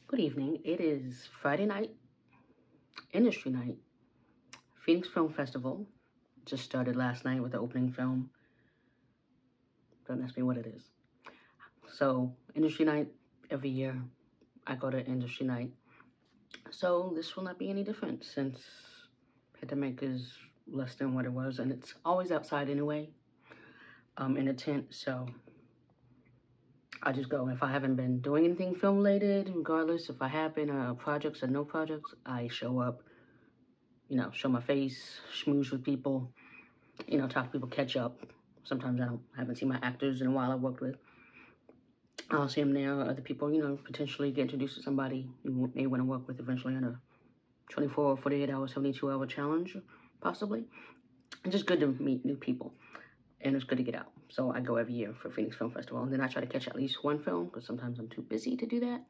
Good evening. It is Friday night, industry night. Phoenix Film Festival just started last night with the opening film. Don't ask me what it is. So, industry night, every year I go to industry night. So, this will not be any different since pandemic is less than what it was, and it's always outside anyway, in a tent. So, I just go. If I haven't been doing anything film related, regardless if I have been projects or no projects, I show up, you know, show my face, schmooze with people, you know, talk to people, catch up. Sometimes I haven't seen my actors in a while I worked with. I'll see them there. Other people, you know, potentially get introduced to somebody you may want to work with eventually on a 24, 48 hour, 72 hour challenge, possibly. It's just good to meet new people, and it's good to get out. So I go every year for Phoenix Film Festival, and then I try to catch at least one film because sometimes I'm too busy to do that.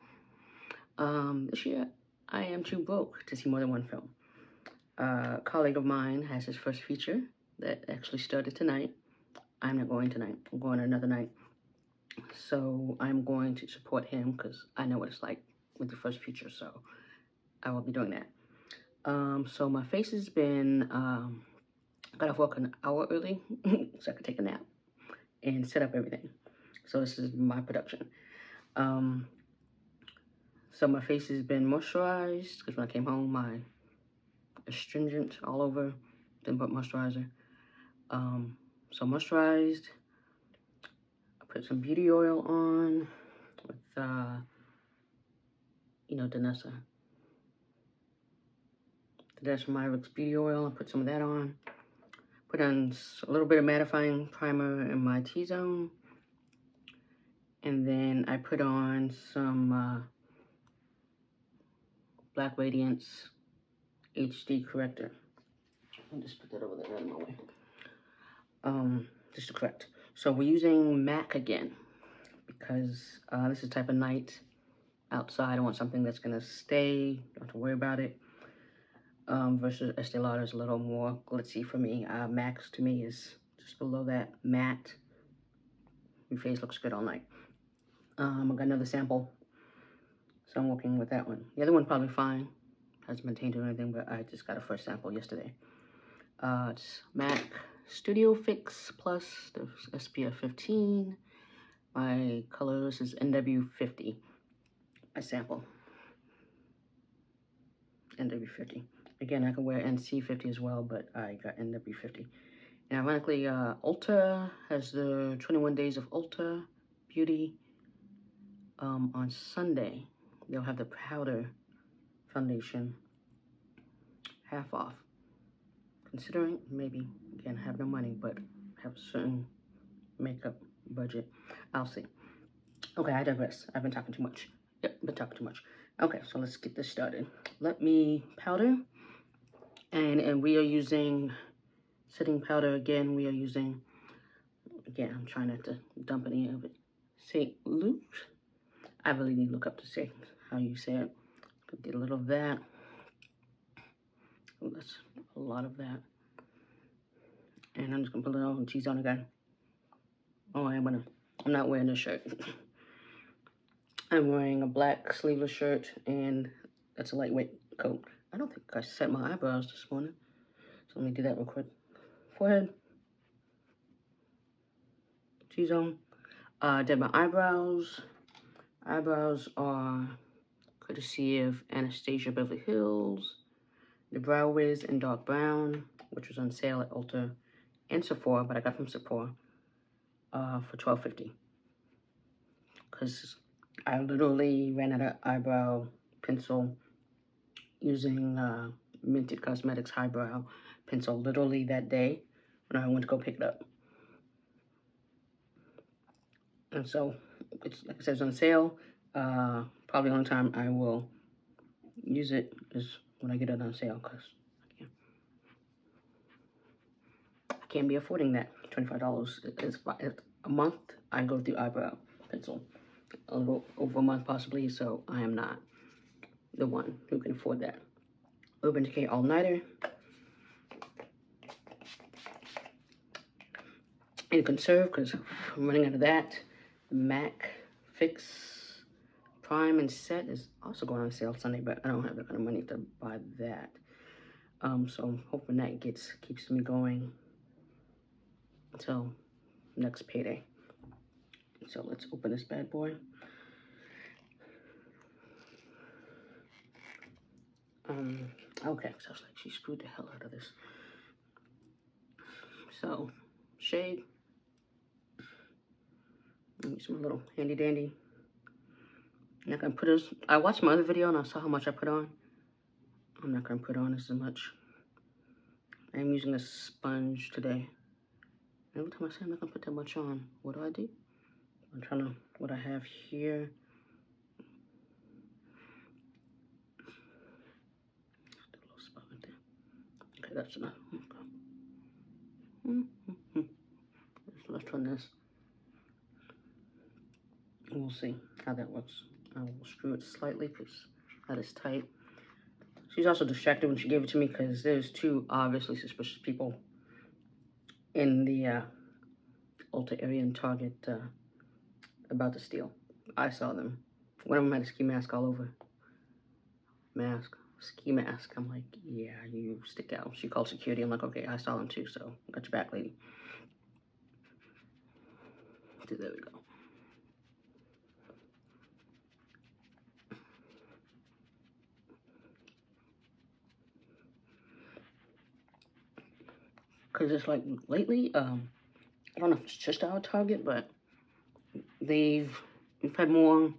This year, I am too broke to see more than one film. A colleague of mine has his first feature that actually started tonight. I'm not going tonight. I'm going another night. So I'm going to support him because I know what it's like with the first feature. So I will be doing that. So my face has been, got off work an hour early so I could take a nap and set up everything. So this is my production. So my face has been moisturized because when I came home, my astringent all over, didn't put moisturizer. So moisturized. I put some beauty oil on with, you know, Danessa. Danessa Myricks beauty oil. I put some of that on. Put on a little bit of mattifying primer in my T-zone. And then I put on some Black Radiance HD Corrector. I'll just put that over there out of my way. Just to correct. So we're using MAC again because this is the type of night outside. I want something that's gonna stay, don't have to worry about it. Versus Estee Lauder is a little more glitzy for me. MAC to me is just below that, matte. Your face looks good all night. I got another sample, so I'm working with that one. The other one probably fine, hasn't been tainted or anything, but I just got a first sample yesterday. It's MAC Studio Fix Plus, the SPF 15. My colors is NW50. I sample NW50. Again, I can wear NC50 as well, but I got NW50. And ironically, Ulta has the 21 Days of Ulta Beauty. On Sunday, they'll have the powder foundation half off. Considering maybe, again, have no money, but have a certain makeup budget. I'll see. Okay, I digress. I've been talking too much. Yep, been talking too much. Okay, so let's get this started. Let me powder. And we are using setting powder again. We are using, again, I'm trying not to dump any of it. St. Luke. I really need to look up to say how you say it. Get a little of that. Oh, that's a lot of that. And I'm just gonna put a little cheese on again. Oh, I'm not wearing this shirt. I'm wearing a black sleeveless shirt, and that's a lightweight coat. I don't think I set my eyebrows this morning, so let me do that real quick. Forehead, T-zone. Did my eyebrows. Eyebrows are courtesy of Anastasia Beverly Hills. The Brow Wiz in dark brown, which was on sale at Ulta and Sephora, but I got from Sephora for $12.50. Because I literally ran out of eyebrow pencil using Mented Cosmetics Highbrow pencil literally that day when I went to go pick it up. And so, it's like I said, it's on sale. Probably the only time I will use it is when I get it on sale, because I can't be affording that. $25 is a month. I go through eyebrow pencil. A little over a month possibly, so I am not the one who can afford that. Urban Decay All-Nighter. And Conserve, because I'm running out of that. MAC Fix Prime and Set is also going on sale Sunday, but I don't have that kind of money to buy that. So I'm hoping that keeps me going until next payday. So let's open this bad boy. Okay, so I was like, she screwed the hell out of this. So, shade. Use my little handy dandy. I'm not gonna put this. I watched my other video and I saw how much I put on. I'm not gonna put on this as much. I'm using a sponge today. Every time I say I'm not gonna put that much on, what do? I'm trying to, what I have here. A little spot right there. Okay, that's enough. Okay. There's left on this. We'll see how that works. I will screw it slightly because that is tight. She's also distracted when she gave it to me because there's two obviously suspicious people in the Ulta area in Target about to steal. I saw them. One of them had a ski mask all over. Ski mask. I'm like, yeah, you stick out. She called security. I'm like, okay, I saw them too, so got your back, lady. So there we go. Because it's like lately, I don't know if it's just our Target, but we've had more,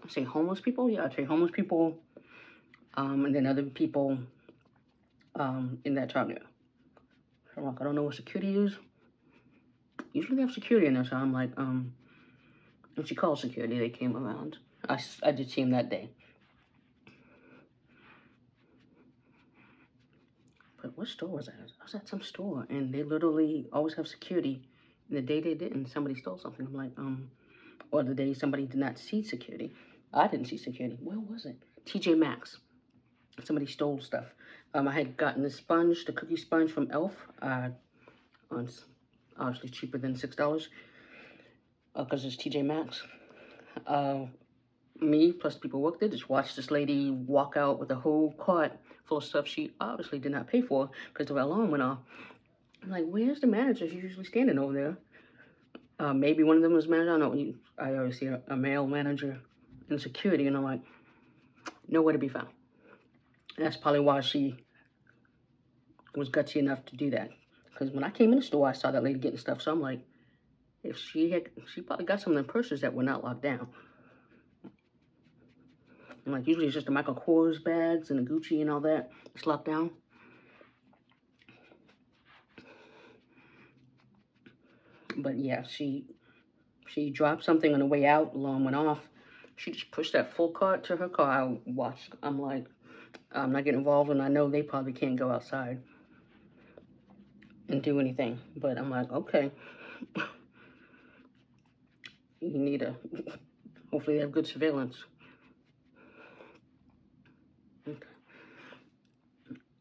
I'd say homeless people. Yeah, I'd say homeless people, and then other people in that Target. So I'm like, I don't know what security is. Usually they have security in there, so I'm like, when she called security, they came around. I did see him that day. But what store was that? I was at some store, and they literally always have security. And the day they didn't, somebody stole something. I'm like, or the day somebody did not see security. I didn't see security. Where was it? TJ Maxx. Somebody stole stuff. I had gotten the sponge, the cookie sponge from Elf, on obviously cheaper than $6, because it's TJ Maxx. Me plus people worked there just watched this lady walk out with a whole cart full of stuff she obviously did not pay for because the alarm went off. I'm like, where's the manager? She's usually standing over there. Maybe one of them was manager. I don't know. I always see a male manager in security, and I'm like, nowhere to be found. And that's probably why she was gutsy enough to do that. Because when I came in the store, I saw that lady getting stuff. So I'm like, if she probably got some of the purses that were not locked down. And like usually it's just the Michael Kors bags and the Gucci and all that. It's locked down. But yeah, she dropped something on the way out. Alarm went off. She just pushed that full cart to her car. I watched. I'm like, I'm not getting involved, and I know they probably can't go outside and do anything. But I'm like, okay. You need a, hopefully they have good surveillance. Okay.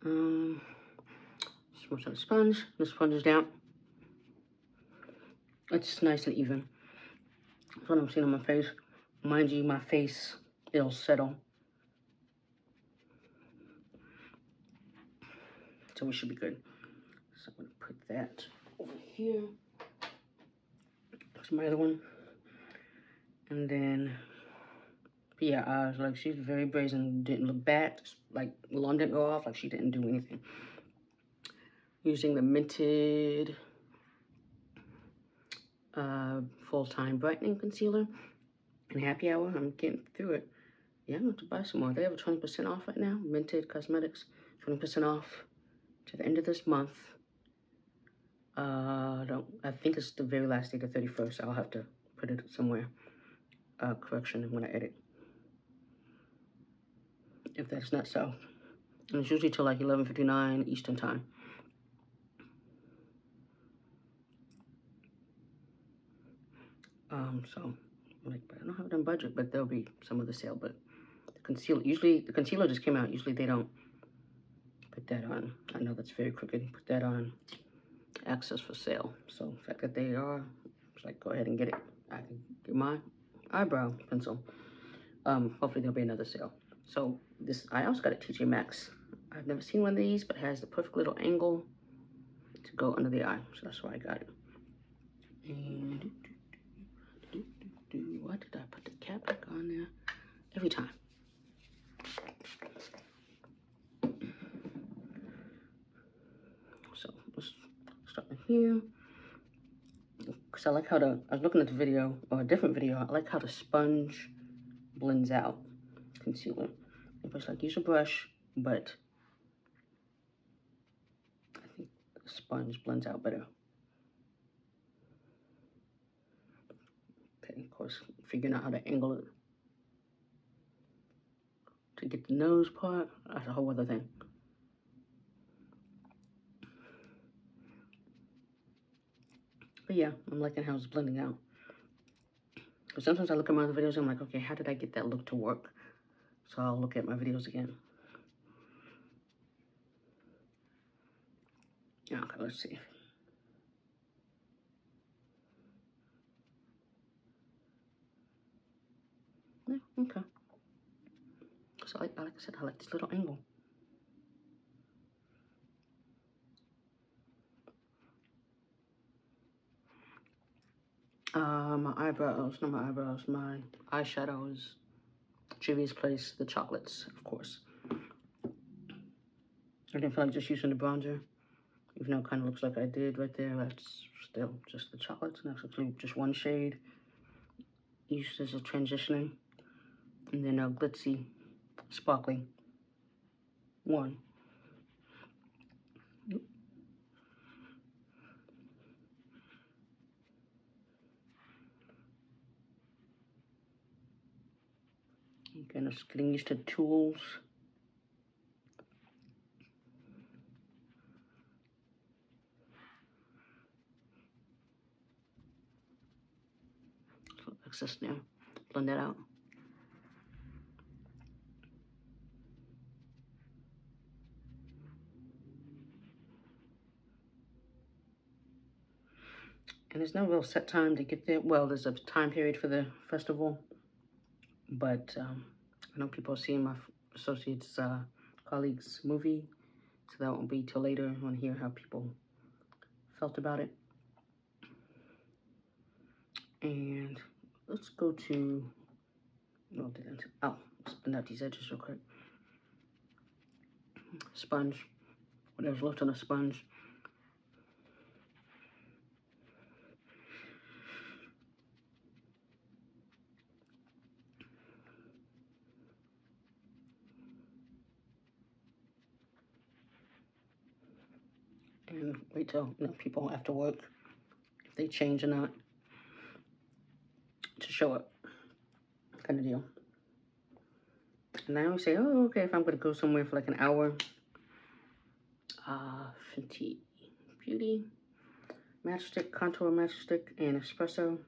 Smoosh on the sponge. The sponge is down. It's nice and even. That's what I'm seeing on my face. Mind you, my face, it'll settle. So we should be good. So I'm gonna put that over here. That's my other one. And then, yeah, I was like, she's very brazen. Didn't look bad. Like, the alarm didn't go off. Like, she didn't do anything. Using the Mented full-time brightening concealer in Happy Hour. I'm getting through it. Yeah, I'm going to buy some more. They have a 20% off right now. Mented Cosmetics, 20% off to the end of this month. I think it's the very last day, the 31st. I'll have to put it somewhere. Correction when I edit. If that's not so. And it's usually till like 11:59 Eastern time. So, like, I don't have it on budget, but there'll be some of the sale. But the concealer, usually, the concealer just came out. Usually they don't put that on. I know that's very crooked. Put that on access for sale. So, the fact that they are, it's like, go ahead and get it. I can get my eyebrow pencil. Hopefully there'll be another sale. So this, I also got a TJ Maxx. I've never seen one of these, but it has the perfect little angle to go under the eye. So that's why I got it. And why did I put the cap back on there? Every time. So let's start with here. Because I like how I was looking at the video, or a different video, I like how the sponge blends out concealer. Everybody's like, use a brush, but I think the sponge blends out better. Okay, of course, figuring out how to angle it to get the nose part, that's a whole other thing. But yeah, I'm liking how it's blending out. But sometimes I look at my other videos and I'm like, okay, how did I get that look to work? So I'll look at my videos again. Yeah, okay, let's see. Yeah, okay. So like I said, I like this little angle. My eyebrows, not my eyebrows, my eyeshadows. Juvia's Place, the chocolates, of course. I didn't feel like just using the bronzer, even though it kind of looks like I did right there. That's still just the chocolates, and that's actually just one shade used as a transitioning, and then a glitzy, sparkly one. Again, just getting used to tools. So excess there, blend that out. And there's no real set time to get there. Well, there's a time period for the festival, but I know people are seeing my associates, colleagues' movie, so that won't be till later. I want to hear how people felt about it. And let's go to, let's blend out these edges real quick. Sponge, whatever's left on the sponge. And wait till people after work, if they change or not, to show up, kind of deal. And I always say, oh, okay, if I'm going to go somewhere for like an hour, Fenty Beauty Matchstick, Contour Matchstick, and Espresso.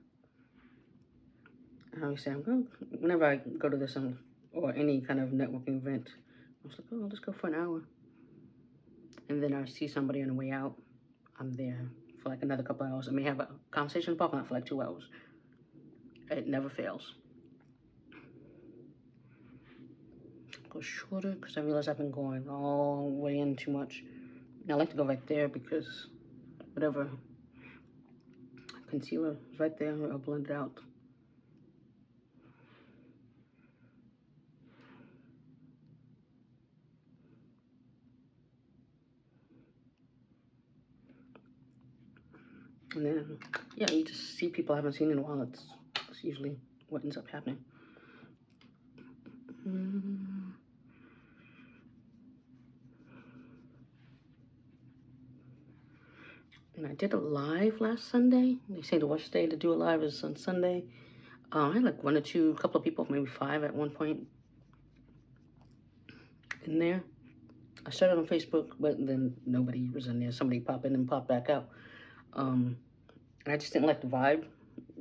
I always say, whenever I go to this or any kind of networking event, I was like, oh, let's go for an hour. And then I see somebody on the way out, I'm there for like another couple hours. I may have a conversation in the parking lot for like 2 hours. It never fails. Go shorter because I realize I've been going all the way in too much. And I like to go right there because whatever concealer is right there, I'll blend it out. And then, yeah, you just see people I haven't seen in a while. It's usually what ends up happening. And I did a live last Sunday. They say the worst day to do a live is on Sunday. I had like a couple of people, maybe 5 at one point in there. I started on Facebook, but then nobody was in there. Somebody popped in and popped back out. And I just didn't like the vibe,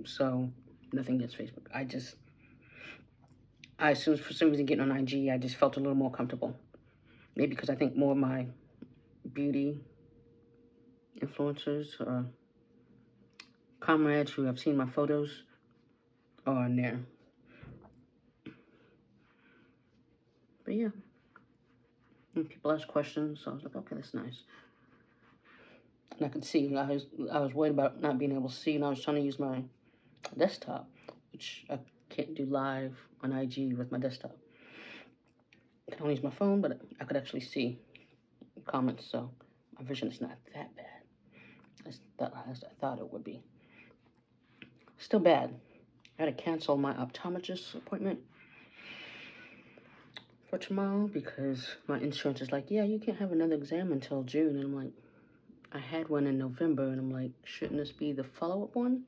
so nothing against Facebook. As soon as for some reason getting on IG, I just felt a little more comfortable. Maybe because I think more of my beauty influencers or comrades who have seen my photos are on there. But yeah. And people ask questions, so I was like, okay, that's nice. And I could see. I was worried about not being able to see, and I was trying to use my desktop, which I can't do live on IG with my desktop. I can only use my phone, but I could actually see comments, so my vision is not that bad as I thought it would be. Still bad. I had to cancel my optometrist appointment for tomorrow because my insurance is like, yeah, you can't have another exam until June. And I'm like, I had one in November, and I'm like, shouldn't this be the follow-up one?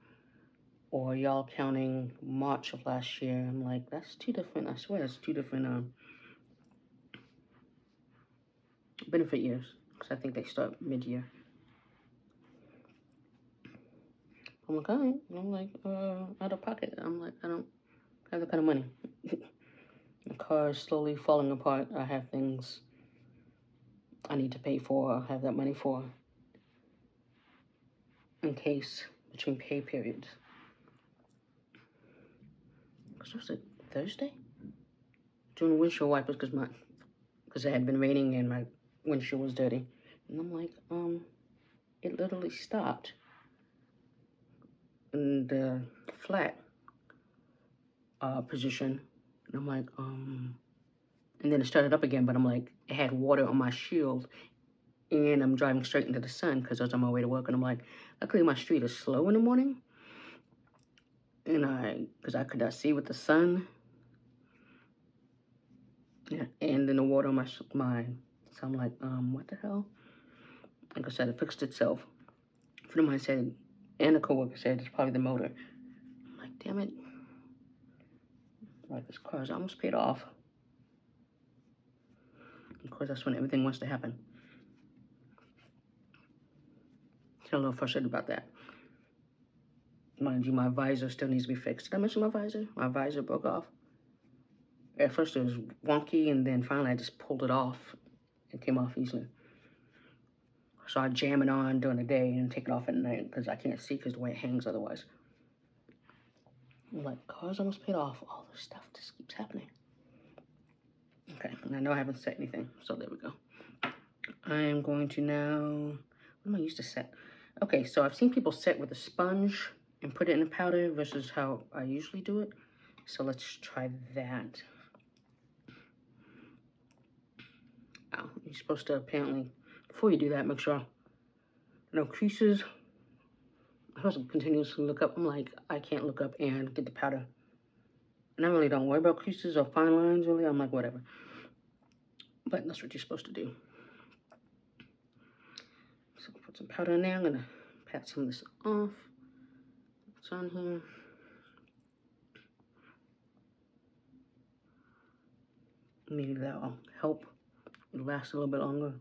Or y'all counting March of last year? I'm like, that's two different, I swear, it's two different benefit years, because I think they start mid-year. I'm like, all right. I'm like, out of pocket. I'm like, I don't have that kind of money. The car is slowly falling apart. I have things I need to pay for. I have that money for in case between pay periods. Because was it Thursday? Doing windshield wipers because it had been raining and my windshield was dirty. And I'm like, it literally stopped in the flat position. And I'm like, and then it started up again, but I'm like, it had water on my shield, and I'm driving straight into the sun because I was on my way to work, and I'm like, luckily my street is slow in the morning, and because I could not see with the sun, yeah, and then the water on my, so I'm like, what the hell? Like I said, it fixed itself. A friend of mine said, and a coworker said, it's probably the motor. I'm like, damn it. Like, this car is almost paid off. Of course, that's when everything wants to happen. So I'm a little frustrated about that. Mind you, my visor still needs to be fixed. Did I mention my visor? My visor broke off. At first it was wonky, and then finally I just pulled it off. It came off easily. So I jam it on during the day and take it off at night because I can't see because the way it hangs otherwise. I'm like, car's almost paid off. All this stuff just keeps happening. Okay, and I know I haven't set anything, so there we go. I am going to now, what am I used to set? Okay, so I've seen people set with a sponge and put it in a powder versus how I usually do it. So let's try that. Oh, you're supposed to apparently, before you do that, make sure no creases. I was continuously look up. I'm like, I can't look up and get the powder. And I really don't worry about creases or fine lines, really. I'm like, whatever. But that's what you're supposed to do. So put some powder in there. I'm gonna pat some of this off. It's on here. Maybe that'll help. It'll last a little bit longer.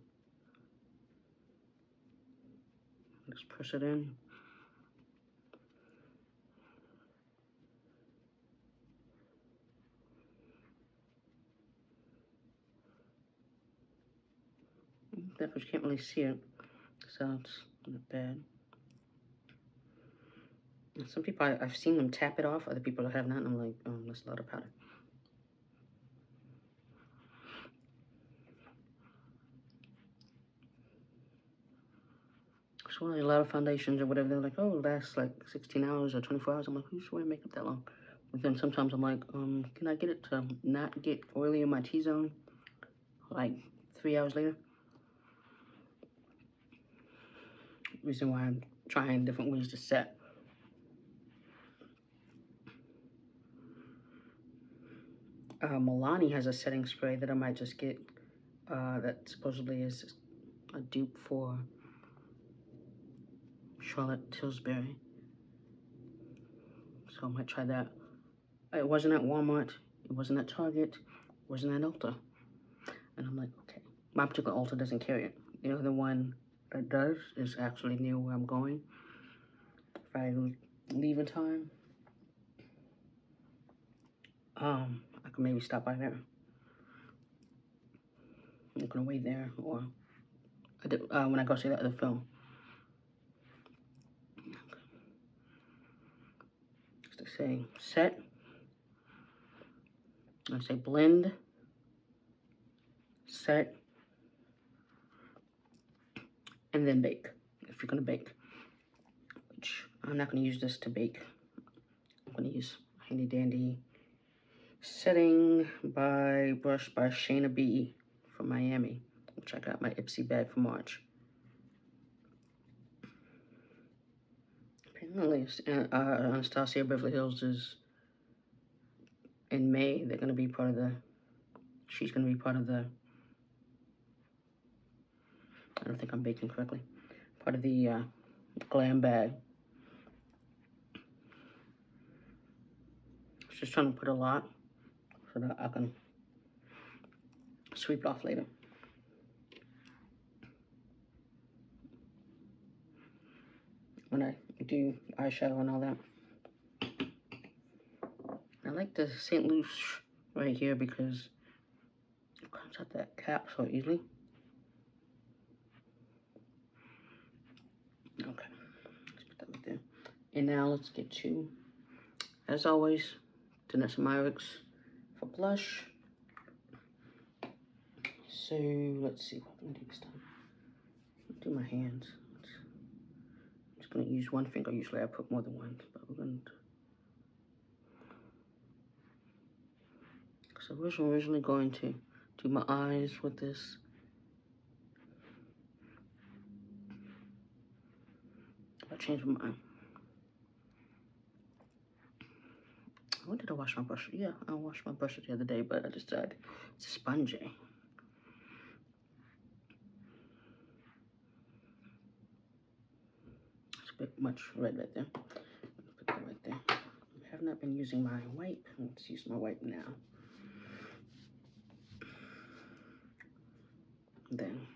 Just press it in. Definitely can't really see it, so it's not bad. And some people, I've seen them tap it off. Other people have not, and I'm like, oh, that's a lot of powder. So a lot of foundations or whatever, they're like, oh, it lasts like 16 hours or 24 hours. I'm like, who's wearing makeup that long? But then sometimes I'm like, can I get it to not get oily in my T-zone like 3 hours later? Reason why I'm trying different ways to set. Milani has a setting spray that I might just get that supposedly is a dupe for Charlotte Tilbury. So I might try that. It wasn't at Walmart. It wasn't at Target. It wasn't at Ulta. And I'm like, okay. My particular Ulta doesn't carry it. You know, the one that does is actually near where I'm going. If I leave in time, I could maybe stop by there. I'm gonna wait there, or when I go see the other film. Just to say set. I say blend. set, and then bake, if you're gonna bake. Which, I'm not gonna use this to bake. I'm gonna use Handy Dandy Setting by Brush by Shayna B from Miami, which I got my Ipsy bag for March. Apparently, Anastasia Beverly Hills is in May. They're gonna be part of the, she's gonna be part of the, I don't think I'm baking correctly, part of the glam bag. I was just trying to put a lot so that I can sweep it off later. When I do eyeshadow and all that. I like the St. Luce right here because it comes out that cap so easily. Okay, let's put that right there. And now let's get to, as always, Danessa Myricks for blush. So let's see what I'm gonna do this time. Do my hands. I'm just gonna use one finger. Usually I put more than one, but we're gonna. So I was originally going to do my eyes with this. I changed my mind. When did I wash my brush? Yeah, I washed my brush the other day, but I decided it's a spongy. It's a bit much red right there. Put that right there. I have not been using my wipe. Let's use my wipe now. Then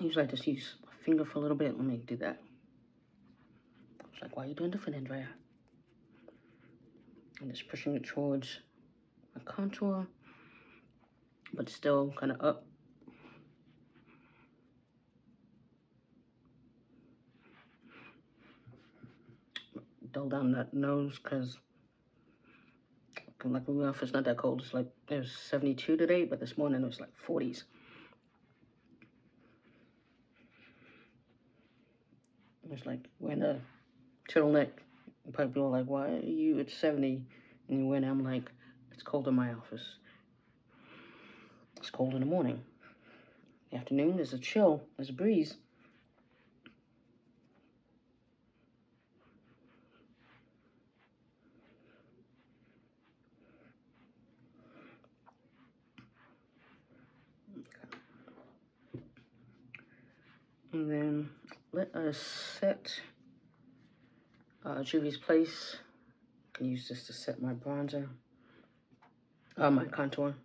usually I just use my finger for a little bit. Let me do that. It's like, why are you doing the thin end right? I'm just pushing it towards my contour, but still kind of up. Dull down that nose because like Rudolph, it's not that cold. It's like it was 72 today, but this morning it was like 40s. It's like wearing a turtleneck. People are like, why are you at 70 and you win? I'm like, it's cold in my office. It's cold in the morning. The afternoon, there's a chill, there's a breeze. And then let us set Juvia's Place. I can use this to set my bronzer, my contour.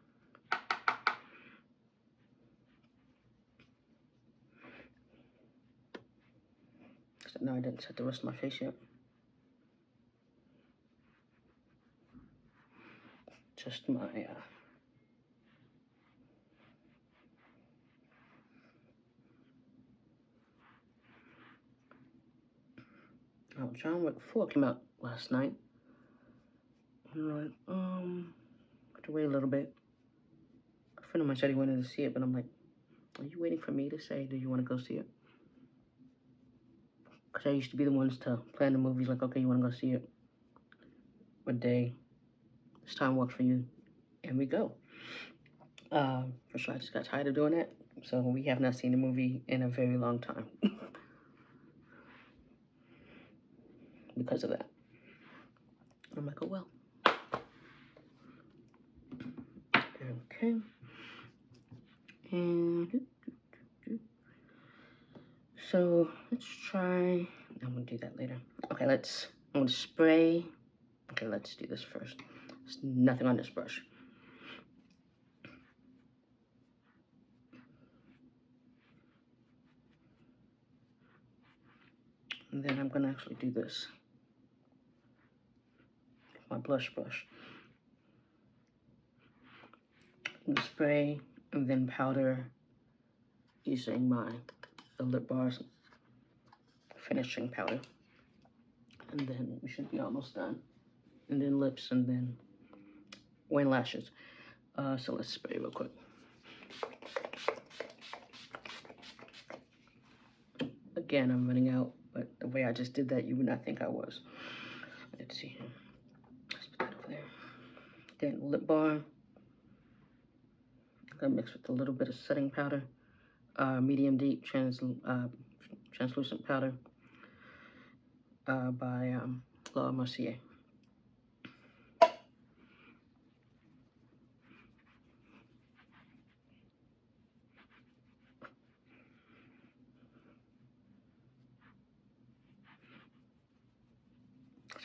So no, I didn't set the rest of my face yet. Just my oh, John Wick 4 came out last night. And I'm like, I have to wait a little bit. A friend of mine said he wanted to see it, but I'm like, are you waiting for me to say, do you want to go see it? Because I used to be the ones to plan the movies, like, okay, you want to go see it? What day? This time works for you. And we go. For sure, I just got tired of doing that. So we have not seen the movie in a very long time. Because of that. I'm like, oh well. Okay. And so let's try. I'm gonna do that later. Okay, I'm gonna spray. Okay, let's do this first. There's nothing on this brush. And then I'm gonna actually do this. My blush brush. And spray and then powder using the lip bars finishing powder. And then we should be almost done. And then lips, and then wearing lashes. So let's spray real quick. Again, I'm running out, but the way I just did that, you would not think I was. Let's see. Let's put that over there. Then lip balm. I'm gonna mix with a little bit of setting powder, medium deep translucent powder by Laura Mercier.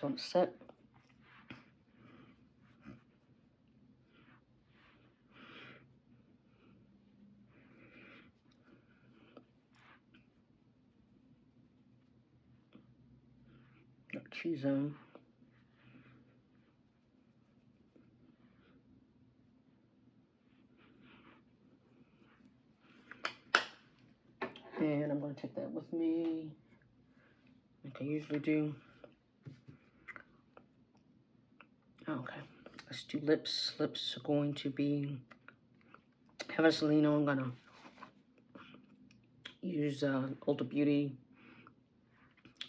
So I'm set. Got cheese on. And I'm going to take that with me, like I usually do. Okay, let's do lips. Lips are going to be Vaseline. I'm going to use Ulta Beauty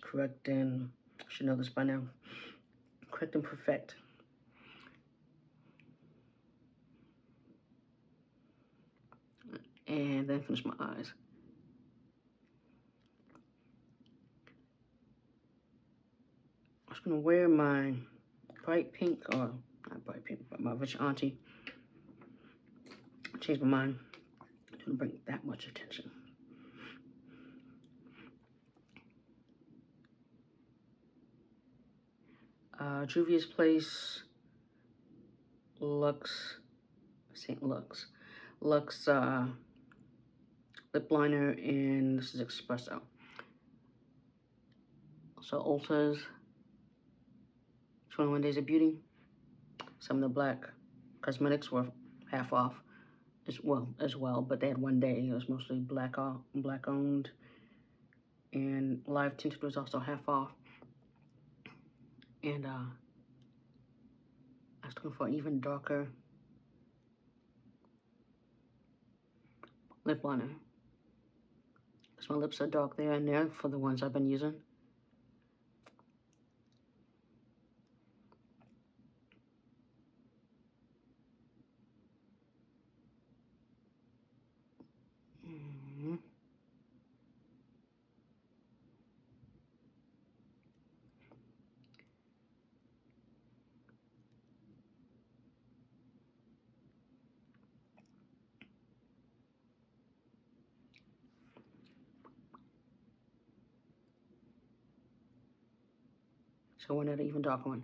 Correcting. I should know this by now. Correct and Perfect. And then finish my eyes. I'm just gonna wear my bright pink, or not bright pink, but my rich auntie. I changed my mind. Didn't bring that much attention. Juvia's Place, Lux, St. Lux, Lux lip liner, and this is Espresso. So Ulta's 21 Days of Beauty. Some of the black cosmetics were half off as well, but they had one day. It was mostly black owned, and Live Tinted was also half off. And I was looking for even darker lip liner, because my lips are dark there and there for the ones I've been using. So we're not an even darker one.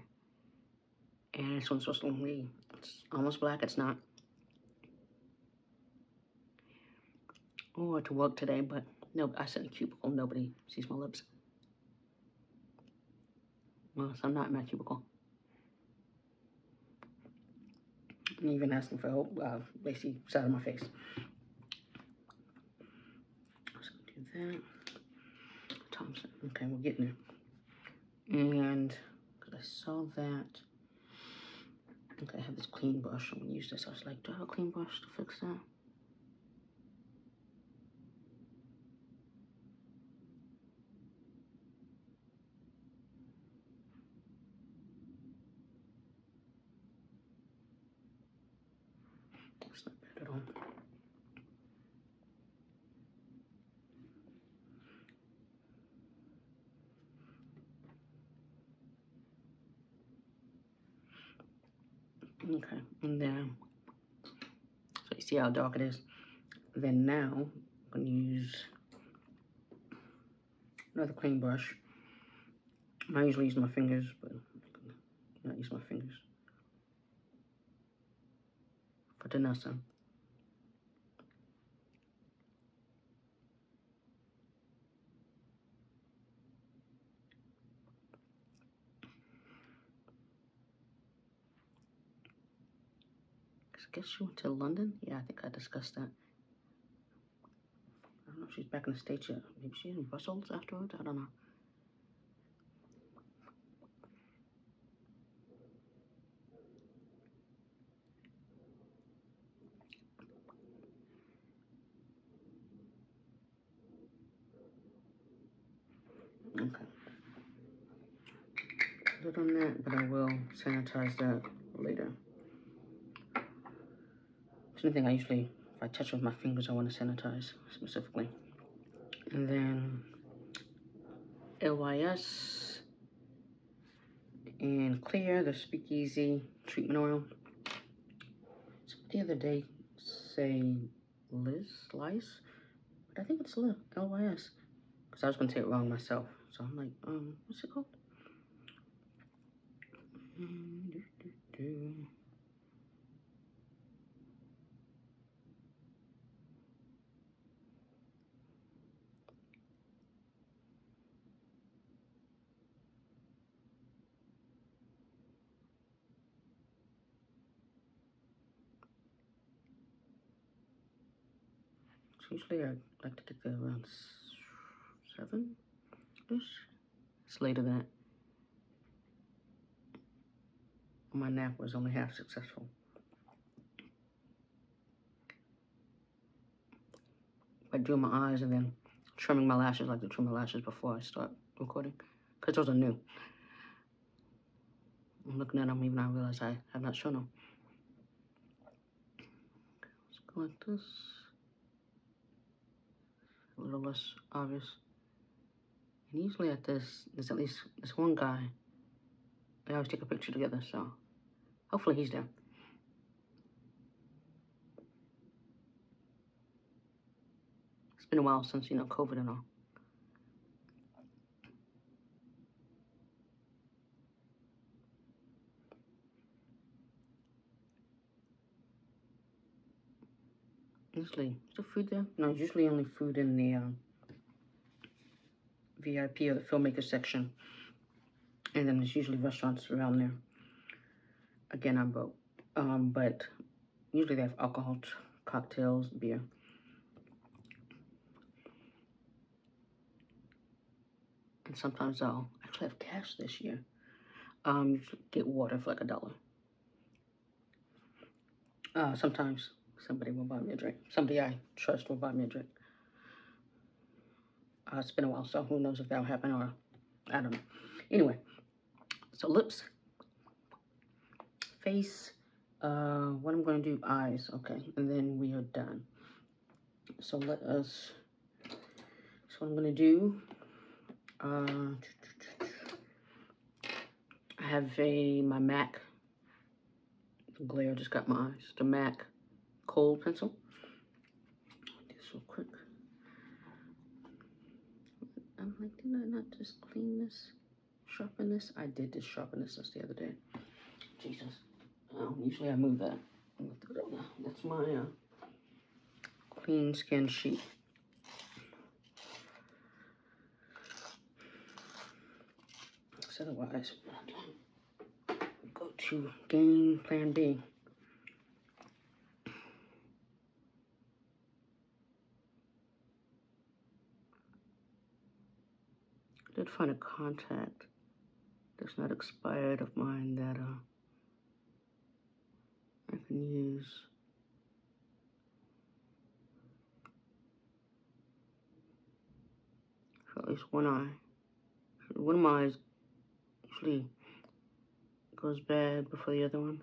And this one's supposed to be, it's almost black, it's not. Oh, to work today, but no, I sit in a cubicle, nobody sees my lips. Well, so I'm not in my cubicle. I'm even asking for help, they see side of my face. So do that. Thompson, okay, we're getting there. And, because I saw that, okay, I have this clean brush, I'm gonna use this. I was like, do I have a clean brush to fix that? It's not bad at all. Okay, and then, so you see how dark it is? Then now, I'm gonna use another clean brush. I usually use my fingers, but I not use my fingers. For Danessa. I guess she went to London? Yeah, I think I discussed that. I don't know if she's back in the States yet. Maybe she's in Brussels afterwards? I don't know. good on that, but I will sanitize that later. It's anything I usually, if I touch with my fingers, I want to sanitize specifically. And then LYS and Clear, the Speakeasy treatment oil. So the other day, say Lice, but I think it's LYS, because I was going to say it wrong myself. So I'm like, what's it called? Usually I like to get there around 7-ish. It's later than that. My nap was only half successful. By doing my eyes and then trimming my lashes, I like to trim my lashes before I start recording, because those are new. I'm looking at them, even I realize I have not shown them. Let's go like this. A little less obvious. And usually at this, there's at least this one guy. They always take a picture together, so hopefully he's there. It's been a while since, you know, COVID and all. Usually, is there food there? No, it's usually only food in the VIP or the filmmakers section. And then there's usually restaurants around there. Again, I'm broke. But usually they have alcohol, cocktails, beer. And sometimes I'll actually have cash this year. You get water for like $1. Sometimes somebody will buy me a drink. Somebody I trust will buy me a drink. It's been a while, so who knows if that'll happen, or I don't know. Anyway, so lips, face, what I'm going to do, eyes, okay, and then we are done. So let us, so what I'm going to do, I have my MAC glare, just got my eyes, the MAC cold pencil. Do this real quick. I'm like, did I not just clean this, sharpen this? I did just sharpen this just the other day. Jesus. Usually I move that. That's my clean skin sheet. Because otherwise, we go to game plan B. I did find a contact that's not expired of mine that I can use. For at least one eye. One of my eyes usually goes bad before the other one.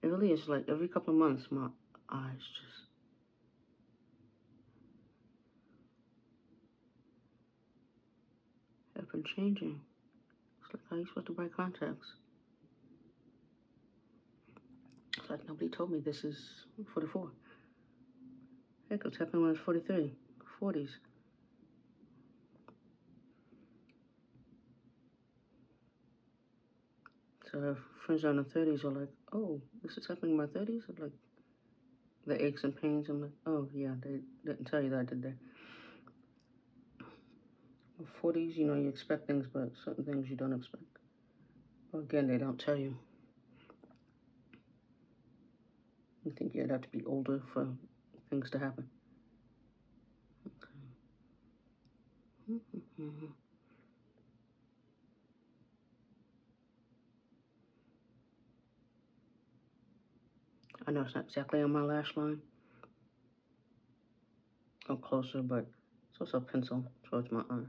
It really is like every couple of months my eyes just have been changing. It's like how you supposed to buy contacts. It's like nobody told me this is 44. Heck, it's happening when I was 43, 40s. So friends are in the 30s are like, oh, this is happening in my 30s? I'm like, the aches and pains. I'm like, oh yeah, they didn't tell you that, did they? 40s, you know, you expect things, but certain things you don't expect. Well, again, they don't tell you. You think you'd have to be older for things to happen. Okay. I know it's not exactly on my lash line. Or closer, but it's also a pencil towards my eye.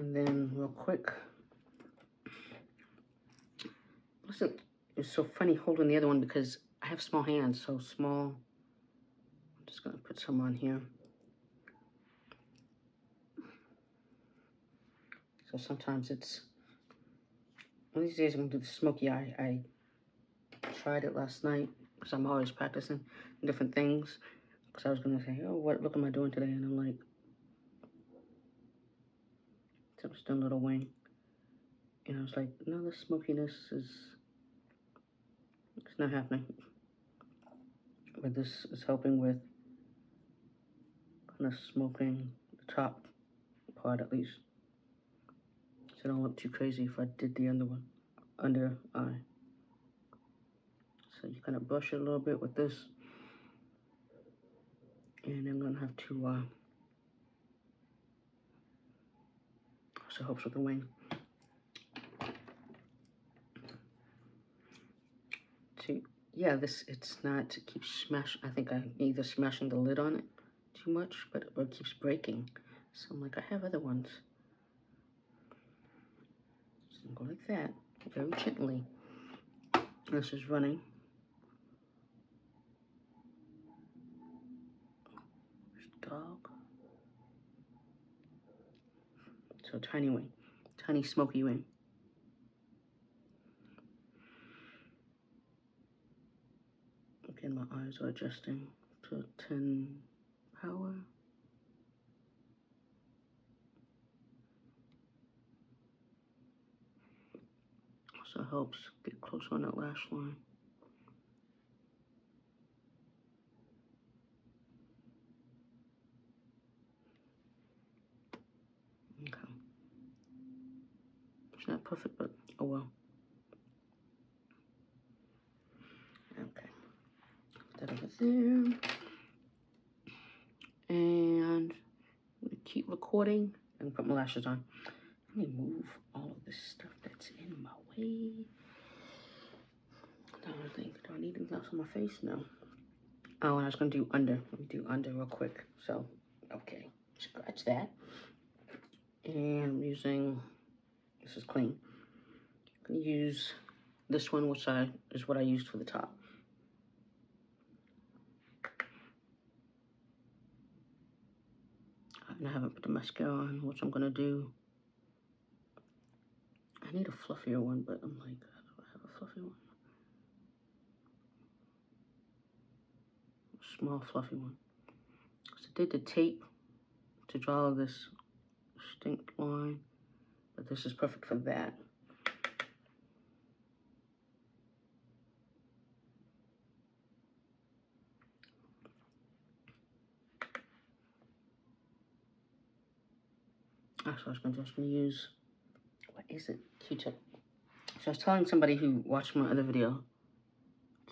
And then real quick, listen, it's so funny holding the other one because I have small hands, so small. I'm just gonna put some on here. So sometimes it's, one of these days I'm gonna do the smoky eye. I tried it last night because I'm always practicing different things. Because I was gonna say, oh, what look am I doing today? And I'm like, so I'm just doing a little wing. And I was like, no, the smokiness is, it's not happening. But this is helping with kind of smoking the top part at least. So it don't look too crazy if I did the under eye. So you kind of brush it a little bit with this. And I'm gonna have to, also helps with the wing. See, yeah, this, it's not to keep I think I'm either smashing the lid on it too much, but, or it keeps breaking. So I'm like, I have other ones. So go like that, very gently. This is running. Dog. So tiny wing, tiny smoky wing. Again, my eyes are adjusting to 10 power. Also helps get closer on that lash line. Okay. It's not perfect, but oh well. Okay. Put that over there. And I'm gonna keep recording and put my lashes on. Let me move all of this stuff that's in my way. Now I think, do I need anything else on my face? No. Oh, and I was gonna do under. Let me do under real quick. So, okay, scratch that. And I'm using, this is clean. I'm gonna use this one, which is what I used for the top. And I haven't put the mascara on, which I'm gonna do. I need a fluffier one, but I'm like, do I have a fluffy one? A small fluffy one. So I did the tape to draw this distinct line, but this is perfect for that. Actually, I was just gonna use, what is it? Q-tip. So I was telling somebody who watched my other video,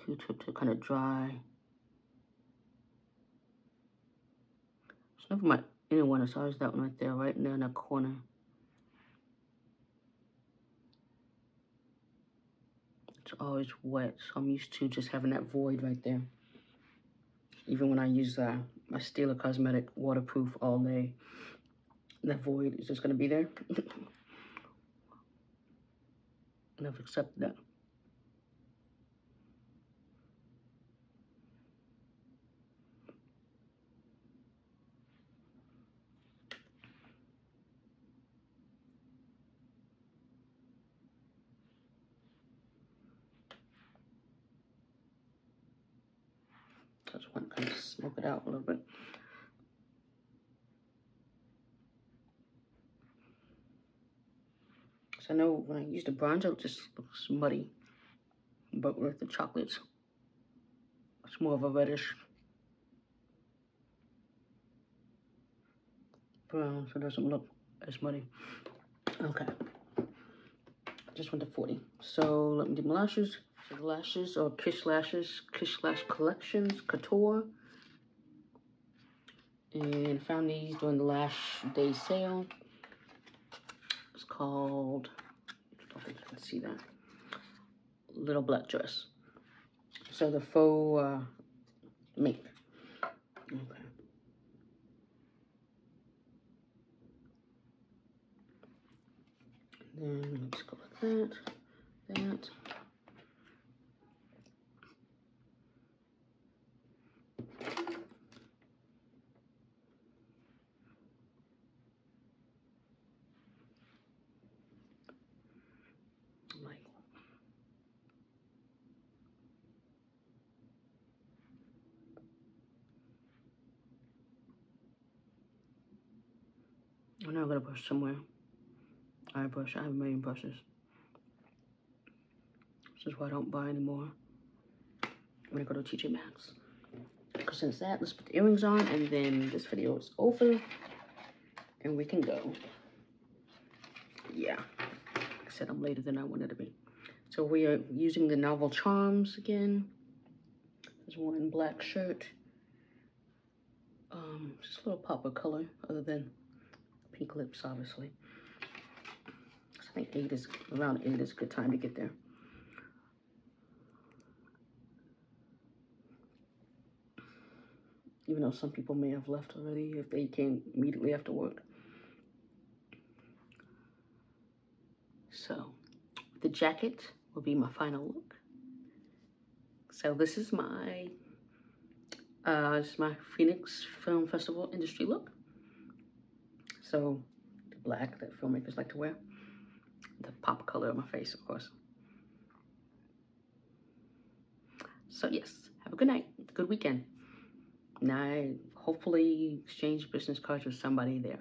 Q-tip to kind of dry. It's never my inner one, it's always that one right there, right in there in that corner. It's always wet, so I'm used to just having that void right there. Even when I use my Stila Cosmetic waterproof all day, that void is just gonna be there. And I've accepted that. I just want to kind of smoke it out a little bit. Because I know when I use the bronzer, it just looks muddy. But with the chocolates, it's more of a reddish brown, so it doesn't look as muddy. Okay. I just went to 40. So let me do my lashes. So the lashes are Kish Lashes, Kish Lash Collections, Couture. And found these during the Lash Day sale. It's called, I don't think you can see that, Little Black Dress. So the faux mink. Okay. And let's go like that, that. Like, I'm not gonna brush somewhere. I brush. I have a million brushes. This is why I don't buy anymore. I'm gonna go to TJ Maxx. Because since that, let's put the earrings on, and then this video is over, and we can go. Yeah, like I said, I'm later than I wanted to be. So we are using the Novel Charms again. There's one black shirt. Just a little pop of color, other than pink lips, obviously. So I think around 8 is a good time to get there. Even though some people may have left already if they came immediately after work. So the jacket will be my final look. So this is my Phoenix Film Festival industry look. So the black that filmmakers like to wear. The pop color of my face, of course. So yes, have a good night, good weekend. And I hopefully exchange business cards with somebody there.